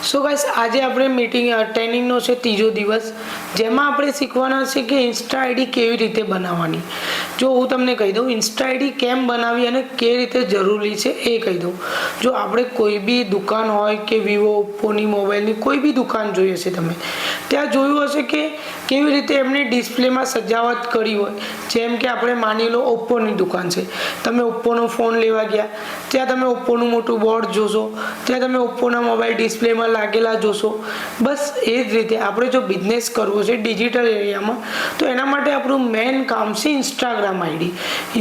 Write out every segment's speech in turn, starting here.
So guys આજે આપણે meeting ટ્રેનિંગનો છે ત્રીજો દિવસ, જેમાં આપણે શીખવાના છે કે ઇન્સ્ટા આઈડી કેવી રીતે બનાવવાની। જો હું તમને કહી દઉં ઇન્સ્ટા આઈડી કેમ બનાવવી અને કેવી રીતે જરૂરી છે એ કહી દઉં। જો આપણે કોઈ બી દુકાન હોય કે વિવો ઓપ્પોની મોબાઈલની કોઈ બી દુકાન જોઈ હશે, તમે ત્યાં જોયું હશે કે કેવી રીતે એમને ડિસ્પ્લેમાં સજાવટ કરી હોય। જેમ કે આપણે માની લો ઓપ્પોની દુકાન છે, તમે ઓપ્પોનો ફોન લેવા ગયા, ત્યાં તમે ઓપ્પોનું મોટું બોર્ડ જોશો, ત્યાં તમે ઓપ્પોના મોબાઈલ ડિસ્પ્લેમાં લાગેલા જોશો। બસ એ જ રીતે આપણે જો બિઝનેસ કરવો છે ડિજિટલ એરિયામાં, તો એના માટે આપણું મેઇન કામ છે ઇન્સ્ટાગ્રામ આઈડી।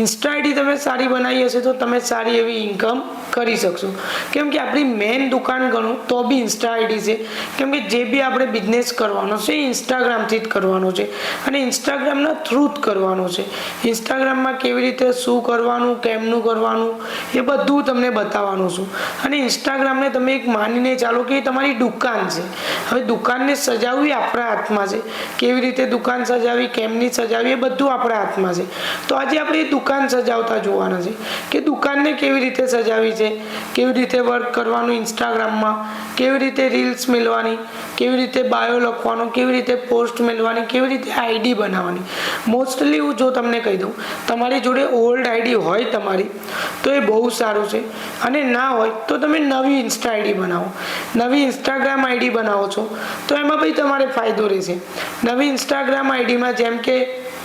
ઇન્સ્ટા આઈડી તમે સારી બનાવી હશે તો તમે સારી એવી ઇન્કમ કરી શકશો, કેમ કે આપણી મેઇન દુકાન ગણો તો બી ઇન્સ્ટા આઈડી છે। કેમ કે જે બી આપણે બિઝનેસ કરવાનો છે ઇન્સ્ટાગ્રામથી જ કરવાનો છે અને ઇન્સ્ટાગ્રામના થ્રુ જ કરવાનો છે। ઇન્સ્ટાગ્રામમાં કેવી રીતે શું કરવાનું, કેમનું કરવાનું, એ બધું તમને બતાવવાનું છું। અને ઇન્સ્ટાગ્રામને તમે એક માનીને ચાલો કે તમારી દુકાન છે। હવે દુકાનને સજાવવી આપણા હાથમાં છે, કેવી રીતે દુકાન સજાવી, કેમની સજાવી, એ બધું આપણા હાથમાં છે। તો આજે આપણે દુકાન સજાવતા જોવાના છે કે દુકાનને કેવી રીતે સજાવી છે, કેવી રીતે વર્ક કરવાનું ઇન્સ્ટાગ્રામમાં, કેવી રીતે રીલ્સ મેળવવાની, કેવી રીતે બાયો લખવાનો, કેવી રીતે પોસ્ટ મેળવવાની, કેવી રીતે આઈડી બનાવવાની। મોસ્ટલી હું જો તમને કહી દઉં, તમારી જોડે ઓલ્ડ આઈડી હોય તમારી તો એ બહુ સારું છે, અને ના હોય તો તમે નવી ઇન્સ્ટા આઈડી બનાવો। નવી ઇન્સ્ટાગ્રામ આઈડી બનાવો છો તો એમાં ભાઈ તમારે ફાયદો રહેશે। નવી ઇન્સ્ટાગ્રામ આઈડીમાં જેમ કે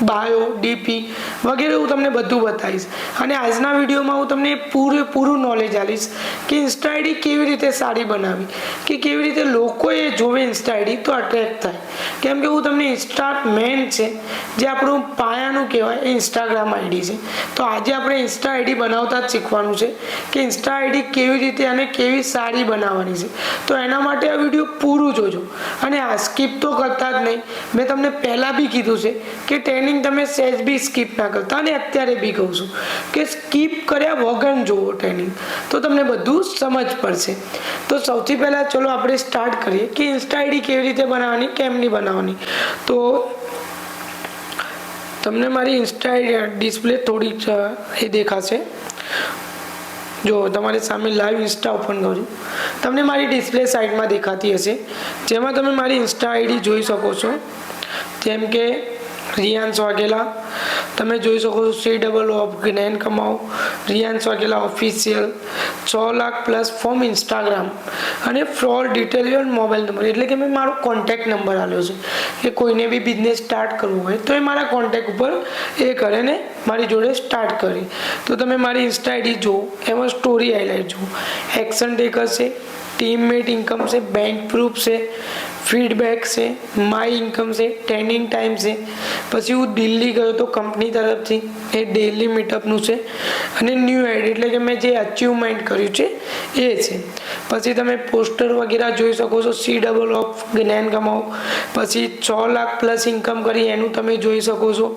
બાયો, ડીપી વગેરે હું તમને બધું બતાવીશ, અને આજના વિડીયોમાં હું તમને પૂરેપૂરું નોલેજ આપીશ કે ઇન્સ્ટા આઈડી કેવી રીતે સારી બનાવી, કે કેવી રીતે લોકો એ જોવે ઇન્સ્ટા આઈડી તો અટ્રેક્ટ થાય। કેમ કે હું તમને ઇન્સ્ટા મેન છે જે આપણું પાયાનું કહેવાય એ ઇન્સ્ટાગ્રામ આઈડી છે। તો આજે આપણે ઇન્સ્ટા આઈડી બનાવતા જ શીખવાનું છે કે ઇન્સ્ટા આઈડી કેવી રીતે અને કેવી સારી બનાવવાની છે। તો એના માટે આ વિડીયો પૂરું જોજો, અને આ સ્કીપ તો કરતા જ નહીં। મેં તમને પહેલાં બી કીધું છે કે ટ્રેનિંગ તમે સહેજ બી સ્કીપ ના કરતા, અને અત્યારે બી કહું છું કે સ્કીપ કર્યા વગર જુઓ ટ્રેનિંગ, તો તમને બધું સમજ પડશે। તો સૌથી પહેલાં ચલો આપણે સ્ટાર્ટ કરીએ કે ઇન્સ્ટા આઈડી કેવી રીતે બનાવવાની, કેમની બનાવવાની। તો તમને મારી ઇન્સ્ટા આઈડી ડિસ્પ્લે થોડી એ દેખાશે। જો તમારી સામે લાઈવ ઇન્સ્ટા ઓપન કરું, તમને મારી ડિસ્પ્લે સાઈડમાં દેખાતી હશે, જેમાં તમે મારી ઇન્સ્ટા આઈડી જોઈ શકો છો। જેમ કે રિયાન્સ વાઘેલા તમે જોઈ શકો છો, COO ઓફ જ્ઞાન કમાઓ, Riyans Vaghela official, 6 lakh plus from Instagram, અને ફ્રોડ ડિટેલ મોબાઈલ નંબર, એટલે કે મેં મારો કોન્ટેક્ટ નંબર આપ્યો છે કે કોઈને બી બિઝનેસ સ્ટાર્ટ કરવું હોય તો એ મારા કોન્ટેક્ટ ઉપર એ કરે ને મારી જોડે સ્ટાર્ટ કરી। તો તમે મારી ઇન્સ્ટા આઈડી જુઓ, એમાં સ્ટોરી હાઇલાઇટ જુઓ, એક્શન ટેકર છે, ટીમમેટ ઇન્કમ છે, બેંક પ્રૂફ છે, ફીડબેક છે, માય ઇન્કમ છે, ટ્રેનિંગ ટાઈમ છે। પછી હું દિલ્હી ગયો તો કંપની તરફથી એ ડેલી મીટઅપનું છે, અને ન્યૂ આઈડી એટલે કે મેં જે અચીવમેન્ટ કર્યું છે એ છે। પછી તમે પોસ્ટર વગેરે જોઈ શકો છો, COO ઓફ જ્ઞાન કમાઓ, પછી 6 લાખ પ્લસ ઇન્કમ કરી એનું તમે જોઈ શકો છો।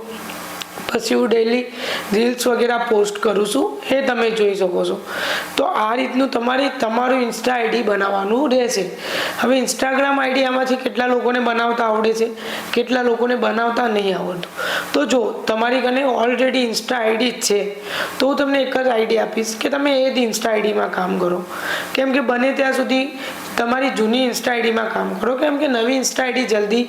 પછી હું ડેલી રીલ્સ વગેરે પોસ્ટ કરું છું, એ તમે જોઈ શકો છો। તો આ રીતનું તમારું ઇન્સ્ટા આઈડી બનાવવાનું રહેશે। હવે ઇન્સ્ટાગ્રામ આઈડી આમાંથી કેટલા લોકોને બનાવતા આવડે છે, કેટલા લોકોને બનાવતા નહીં આવડતું। તો જો તમારી કને ઓલરેડી ઇન્સ્ટા આઈડી જ છે તો હું તમને એક જ આઈડી આપીશ કે તમે એ જ ઇન્સ્ટા આઈડીમાં કામ કરો। કેમ કે બને ત્યાં સુધી તમારી જૂની ઇન્સ્ટા આઈડીમાં કામ કરો, કેમ કે નવી ઇન્સ્ટા આઈડી જલ્દી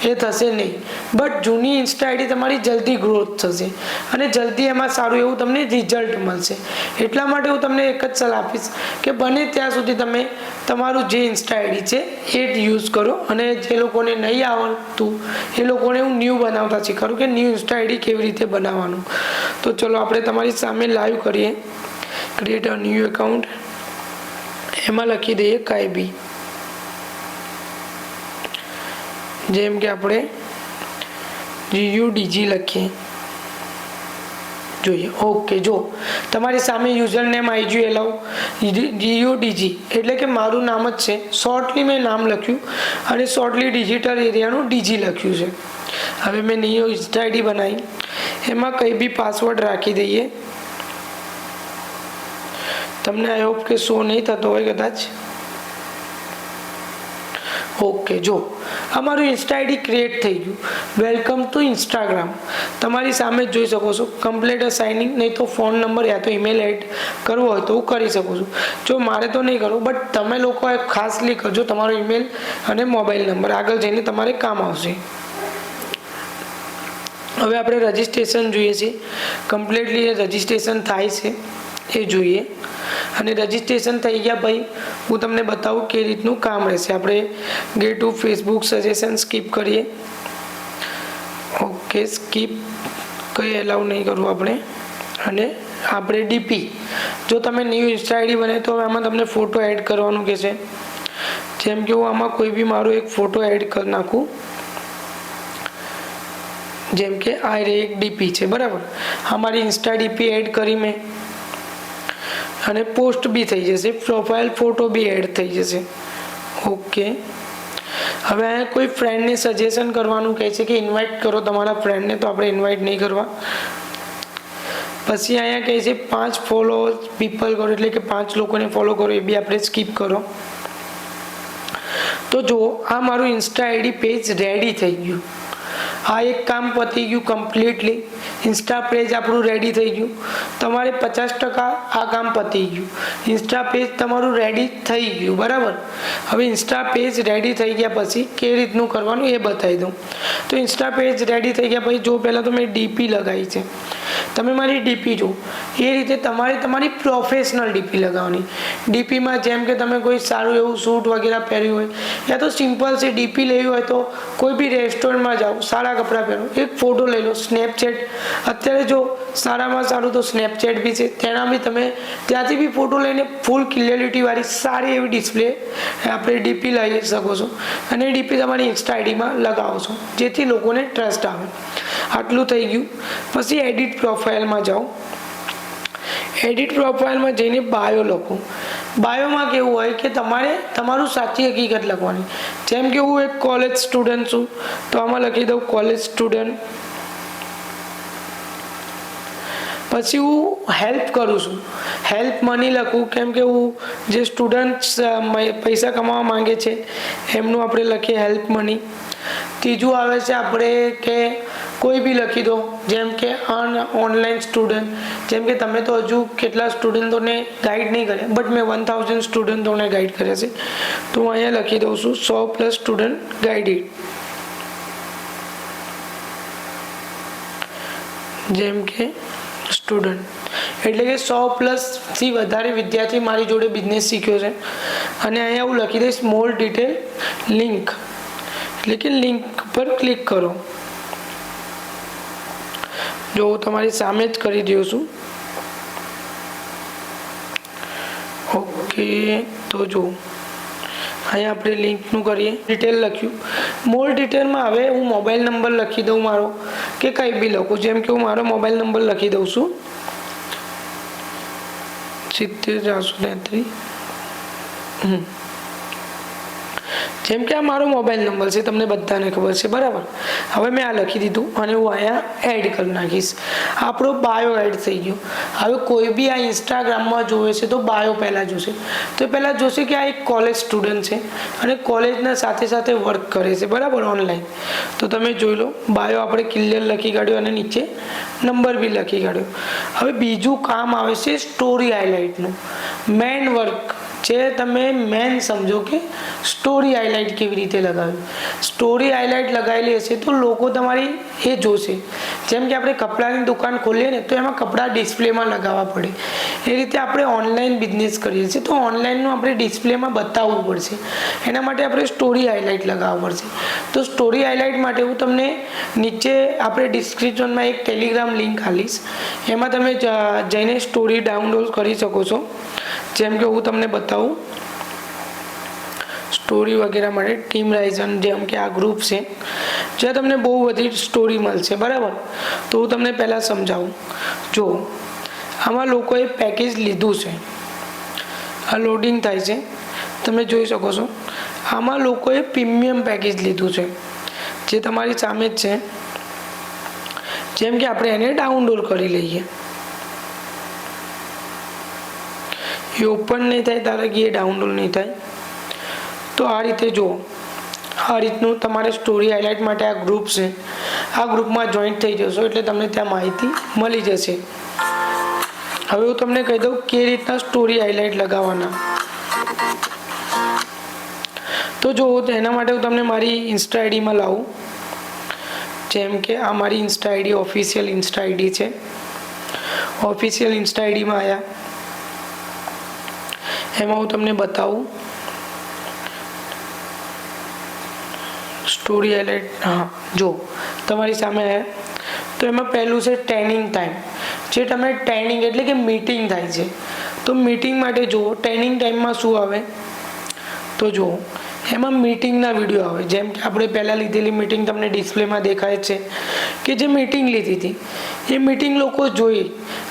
એ થશે નહીં, બટ જૂની ઇન્સ્ટા આઈડી તમારી જલ્દી ગ્રોથ થશે અને જલ્દી એમાં સારું એવું તમને રિઝલ્ટ મળશે। એટલા માટે હું તમને એક જ સલાહ આપીશ કે બને ત્યાં સુધી તમે તમારું જે ઇન્સ્ટા આઈડી છે એ જ યુઝ કરો, અને જે લોકોને નહીં આવડતું એ લોકોને હું ન્યૂ બનાવતા શીખવાડું કે ન્યૂ ઇન્સ્ટા આઈડી કેવી રીતે બનાવવાનું। તો ચલો આપણે તમારી સામે લાઈવ કરીએ, ક્રિએટ અ ન્યૂ એકાઉન્ટ, એમાં લખી દઈએ કાંઈ બી, જેમ કે આપણે GUDG લખીએ, જોઈએ। ઓકે, જો તમારી સામે યુઝર નેમ આવી ગયું, એલાઉ GUDG એટલે કે મારું નામ જ છે, શોર્ટલી મેં નામ લખ્યું અને શોર્ટલી ડિજિટલ એરિયાનું DG લખ્યું છે। હવે મેં ન્યૂ ઇન્સ્ટા આઈડી બનાવી, એમાં કંઈ બી પાસવર્ડ રાખી દઈએ। તમને આઈ હોપ કે શો નહીં થતો હોય કદાચ, ઓકે, જો અમારું ઇન્સ્ટા આઈડી ક્રિએટ થઈ ગયું. વેલકમ ટુ ઇન્સ્ટાગ્રામ તમારી સામે જ જોઈ શકો છો. કમ્પ્લીટ સાઇનિંગ, નહીં તો ફોન નંબર યા તો ઈમેલ એડ કરવો હોય તો હું કરી શકું છું. જો મારે તો નહીં કરવું, બટ તમે લોકો ખાસ કરજો તમારો ઈમેલ અને મોબાઈલ નંબર, આગળ જઈને તમારે કામ આવશે. હવે આપણે રજિસ્ટ્રેશન જોઈએ છે. કમ્પ્લીટલી રજિસ્ટ્રેશન થાય છે એ જોઈએ. અને રજિસ્ટ્રેશન થઈ ગયા ભાઈ, હું તમને બતાવું કે રીતનું કામ રહેશે. આપણે get to Facebook suggestion skip કરીએ. ઓકે, સ્કીપ કંઈ એલાઉ નહીં કરવું આપણે. અને આપણે ડીપી, જો તમે ન્યૂ ઇન્સ્ટા આઈડી બને તો આમાં તમને ફોટો એડ કરવાનું કહેશે. જેમ કે હું આમાં કોઈ બી મારો એક ફોટો એડ કરી નાખું. જેમ કે આ એક ડીપી છે, બરાબર. અમારી ઇન્સ્ટા ડીપી એડ કરી મેં, અને પોસ્ટ બી થઈ જશે, પ્રોફાઇલ ફોટો બી એડ થઈ જશે. ઓકે, હવે અહીંયા કોઈ ફ્રેન્ડને સજેશન કરવાનું કહે છે કે ઇન્વાઇટ કરો તમારા ફ્રેન્ડને, તો આપણે ઇન્વાઇટ નહીં કરવા. પછી અહીંયા કહે છે 5 ફોલો પીપલ કરો, એટલે કે 5 લોકોને ફોલો કરો, એ બી આપણે સ્કીપ કરો. તો જો આ મારું ઇન્સ્ટા આઈડી પેજ રેડી થઈ ગયું. આ એક કામ પતી ગયું કમ્પ્લીટલી. ઇન્સ્ટા પેજ આપણું રેડી થઈ ગયું. તમારે 50% આ કામ પતી ગયું. ઇન્સ્ટા પેજ તમારું રેડી થઈ ગયું, બરાબર. હવે ઇન્સ્ટા પેજ રેડી થઈ ગયા પછી કેવી રીતનું કરવાનું એ બતાવી દઉં. તો ઇન્સ્ટા પેજ રેડી થઈ ગયા પછી જો પહેલાં તો મેં ડીપી લગાવી છે. તમે મારી ડીપી જો એ રીતે તમારે તમારી પ્રોફેશનલ ડીપી લગાવવાની. ડીપીમાં જેમ કે તમે કોઈ સારું એવું સૂટ વગેરે પહેર્યું હોય, યા તો સિમ્પલ છે ડીપી લેવી હોય તો કોઈ બી રેસ્ટોરન્ટમાં જાઓ, સારા કપડાં પહેરો, એક ફોટો લઈ લો. સ્નેપચેટ અત્યારે જો સારામાં સારું તો સ્નેપચેટ બી છે, તેના બી તમે ત્યાંથી બી ફોટો લઈને ફૂલ ક્લિયરિટીવાળી સારી એવી ડિસ્પ્લે આપણે ડીપી લઈ શકો છો. અને ડીપી તમારી ઇન્સ્ટા આઈડીમાં લગાવો છો, જેથી લોકોને ટ્રસ્ટ આવે. આટલું થઈ ગયું. પછી એડિટ પ્રોફાઇલમાં જાઓ. એડિટ પ્રોફાઇલમાં જઈને બાયો લખો. બાયોમાં કેવું હોય કે તમારે તમારું સાચી હકીકત લખવાની. જેમ કે હું એક કોલેજ સ્ટુડન્ટ છું, તો આમાં લખી દઉં કોલેજ સ્ટુડન્ટ. પછી હું હેલ્પ કરું છું, હેલ્પ મની લખું, કેમ કે હું જે સ્ટુડન્ટ્સ પૈસા કમાવા માંગે છે એમનું આપણે લખીએ હેલ્પ મની. ત્રીજું આવે છે આપણે કે કોઈ બી લખી દો, જેમ કે ઓનલાઈન સ્ટુડન્ટ. જેમ કે તમે તો હજુ કેટલા સ્ટુડન્ટોને ગાઈડ નહીં કર્યા, બટ મેં 1000 સ્ટુડન્ટોને ગાઈડ કર્યા છે, તો હું અહીંયા લખી દઉં છું 100+ સ્ટુડન્ટ ગાઈડેડ. જેમ કે સ્ટુડન્ટ એટલે કે 100+ વધારે વિદ્યાર્થી મારી જોડે બિઝનેસ શીખ્યો છે. અને અહીંયા હું લખી દઈશ મોર ડિટેલ લિંક, એટલે કે લિંક પર ક્લિક કરો. જો હું તમારી સામે જ કરી દઉં છું. ઓકે, તો જો અહીંયા આપણે લિંકનું કરીએ. ડિટેલ લખ્યું. મોર ડિટેલમાં હવે હું મોબાઈલ નંબર લખી દઉં મારો, કે કંઈ બી લખું. જેમ કે હું મારો મોબાઈલ નંબર લખી દઉં છું 70 જેમ કે આ મારો મોબાઈલ નંબર છે, તમને બધાને ખબર છે, બરાબર. હવે મેં આ લખી દીધું અને હું અહીંયા એડ કરી નાખીશ. આપણો બાયો એડ થઈ ગયો. હવે કોઈ બી આ ઇન્સ્ટાગ્રામમાં જોવે છે તો બાયો પહેલાં જોશે. તો પહેલાં જોશે કે આ એક કોલેજ સ્ટુડન્ટ છે અને કોલેજના સાથે સાથે વર્ક કરે છે, બરાબર, ઓનલાઈન. તો તમે જોઈ લો, બાયો આપણે ક્લિયર લખી કાઢ્યો અને નીચે નંબર બી લખી કાઢ્યો. હવે બીજું કામ આવે છે સ્ટોરી હાઇલાઇટનું. મેન વર્ક જે તમે મેન સમજો કે સ્ટોરી હાઇલાઇટ કેવી રીતે લગાવી. સ્ટોરી હાઇલાઇટ લગાવેલી હશે તો લોકો તમારી એ જોશે. જેમ કે આપણે કપડાની દુકાન ખોલીએ ને, તો એમાં કપડાં ડિસ્પ્લેમાં લગાવવા પડે. એ રીતે આપણે ઓનલાઈન બિઝનેસ કરીએ છીએ, તો ઓનલાઈનનું આપણે ડિસ્પ્લેમાં બતાવવું પડશે. એના માટે આપણે સ્ટોરી હાઇલાઇટ લગાવવા પડશે. તો સ્ટોરી હાઇલાઇટ માટે હું તમને નીચે આપણે ડિસ્ક્રિપ્શનમાં એક ટેલિગ્રામ લિંક આપીશ, એમાં તમે જઈને સ્ટોરી ડાઉનલોડ કરી શકો છો. જેમ કે હું તમને બતાવું સ્ટોરી વગેરે માટે ટીમ રાઇઝન, જેમ કે આ ગ્રુપ છે જ્યાં તમને બહુ બધી સ્ટોરી મળશે, બરાબર. તો હું તમને પહેલાં સમજાવું. જો આમાં લોકોએ પેકેજ લીધું છે, આ લોડિંગ થાય છે, તમે જોઈ શકો છો. આમાં લોકોએ પ્રીમિયમ પેકેજ લીધું છે, જે તમારી સામે જ છે. જેમ કે આપણે એને ડાઉનલોડ કરી લઈએ. એ ઓપન નહીં થાય ત્યારે કે એ ડાઉનલોડ નહીં થાય. તો આ રીતે જુઓ, આ રીતનું તમારે સ્ટોરી હાઇલાઇટ માટે આ ગ્રુપ છે, આ ગ્રુપમાં જોઈન્ટ થઈ જશો એટલે તમને ત્યાં માહિતી મળી જશે. હવે હું તમને કહી દઉં કે રીતના સ્ટોરી હાઇલાઇટ લગાવવાના. તો જો એના માટે હું તમને મારી ઇન્સ્ટા આઈડીમાં લાવું. જેમ કે આ મારી Insta ID official Insta ID છે. ઓફિશિયલ ઇન્સ્ટા આઈડીમાં આવ્યા એમાં હું તમને બતાવું સ્ટોરી હાઇલાઇટ. હા, જો તમારી સામે તો એમાં પહેલું છે ટ્રેનિંગ ટાઈમ. જે તમે ટ્રેનિંગ એટલે કે મીટિંગ થાય છે, તો મીટિંગ માટે જુઓ ટ્રેનિંગ ટાઈમમાં શું આવે તો જુઓ એમાં મીટિંગના વિડીયો આવે. જેમ કે આપણે પહેલાં લીધેલી મીટિંગ તમને ડિસ્પ્લેમાં દેખાય છે કે જે મીટિંગ લીધી હતી એ મીટિંગ લોકો જોઈ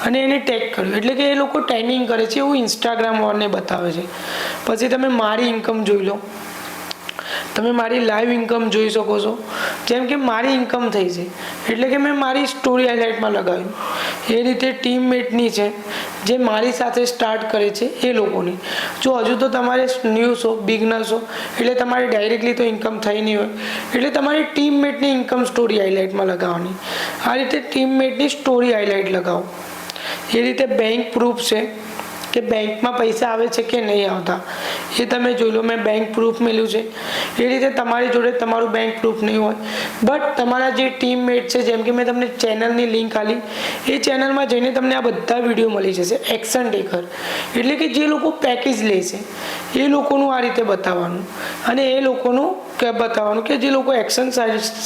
અને એને ટેગ કર્યું એટલે કે એ લોકો ટ્રેનિંગ કરે છે એવું ઇન્સ્ટાગ્રામ વાળાને બતાવે છે. પછી તમે મારી ઇન્કમ જોઈ લો, તમે મારી લાઈવ ઇન્કમ જોઈ શકો છો. જેમ કે મારી ઇન્કમ થઈ છે એટલે કે મેં મારી સ્ટોરી હાઇલાઇટમાં લગાવ્યું. એ રીતે ટીમમેટની છે જે મારી સાથે સ્ટાર્ટ કરે છે એ લોકોની. જો હજુ તો તમારે ન્યૂ છો, બિગનર છો એટલે તમારે ડાયરેક્ટલી તો ઇન્કમ થઈ નહીં હોય, એટલે તમારી ટીમમેટની ઇન્કમ સ્ટોરી હાઇલાઇટમાં લગાવવાની. આ રીતે ટીમમેટની સ્ટોરી હાઇલાઇટ લગાવો. એ રીતે બેંક પ્રૂફ છે કે બેંકમાં પૈસા આવે છે કે નહીં આવતા એ તમે જોઈ લો. મેં બેંક પ્રૂફ મેળવ્યું છે. એ રીતે તમારી જોડે તમારું બેંક પ્રૂફ નહીં હોય બટ તમારા જે ટીમમેટ છે, જેમ કે મેં તમને ચેનલની લિંક આપી, એ ચેનલમાં જઈને તમને આ બધા વિડીયો મળી જશે. એક્શન ટેકર એટલે કે જે લોકો પેકેજ લે છે એ લોકોનું આ રીતે બતાવવાનું અને એ લોકોનું બતાવવાનું કે જે લોકો એક્શન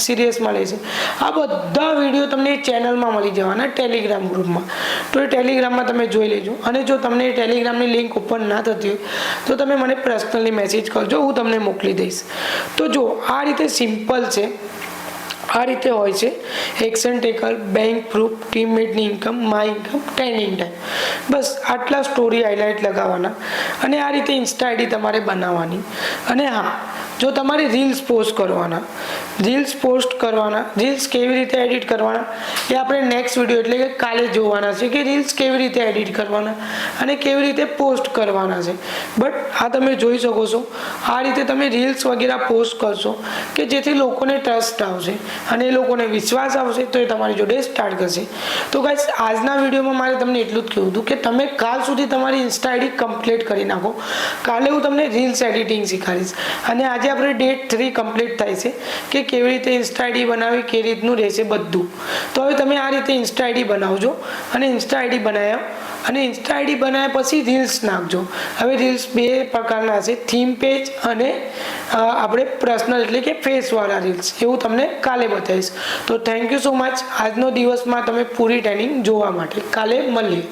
સિરિયસમાં લે છે. આ બધા વિડીયો તમને એ ચેનલમાં મળી જવાના ટેલિગ્રામ ગ્રુપમાં. તો એ ટેલિગ્રામમાં તમે જોઈ લેજો. અને જો તમને ટેલિગ્રામની લિંક ઓપન ના થતી હોય તો તમે મને પર્સનલી મેસેજ કરજો, હું તમને મોકલી દઈશ. તો જો આ રીતે સિમ્પલ છે, આ રીતે હોય છે એક્શન ટેકર, બેંક પ્રૂફ, ટીમમેટની income, my income, training time. બસ આટલા સ્ટોરી હાઇલાઇટ લગાવવાના અને આ રીતે ઇન્સ્ટા આઈડી તમારે બનાવવાની. અને હા, જો તમારે રીલ્સ પોસ્ટ કરવાના, રીલ્સ કેવી રીતે એડિટ કરવાના એ આપણે નેક્સ્ટ વિડીયો એટલે કે કાલે જોવાના છે કે રીલ્સ કેવી રીતે એડિટ કરવાના અને કેવી રીતે પોસ્ટ કરવાના છે. બટ આ તમે જોઈ શકો છો આ રીતે તમે રીલ્સ વગેરે પોસ્ટ કરશો કે જેથી લોકોને ટ્રસ્ટ આવશે અને એ લોકોને વિશ્વાસ આવશે તો એ તમારી જોડે સ્ટાર્ટ કરશે. તો ગાઈસ આજના વિડીયોમાં મારે તમને એટલું જ કહેવું હતું કે તમે કાલ સુધી તમારી ઇન્સ્ટા આઈડી કમ્પ્લીટ કરી નાખો. કાલે હું તમને રીલ્સ એડિટિંગ શીખવાડીશ અને આજે આપણે ડે 3 કમ્પ્લીટ થાય છે કે કેવી રીતે ઇન્સ્ટા આઈડી બનાવી, કેવી રીતનું રહેશે બધું. તો હવે તમે આ રીતે ઇન્સ્ટા આઈડી બનાવજો અને ઇન્સ્ટા આઈડી બનાવ્યા પછી રીલ્સ નાખજો. હવે રીલ્સ બે પ્રકારના છે, થીમ પેજ અને આપણે પર્સનલ એટલે કે ફેસવાળા રીલ્સ. એવું તમને કાલે બતાવીશ. તો થેન્ક યુ સો મચ આજનો દિવસમાં તમે પૂરી ટ્રેનિંગ જોવા માટે. કાલે મળીએ.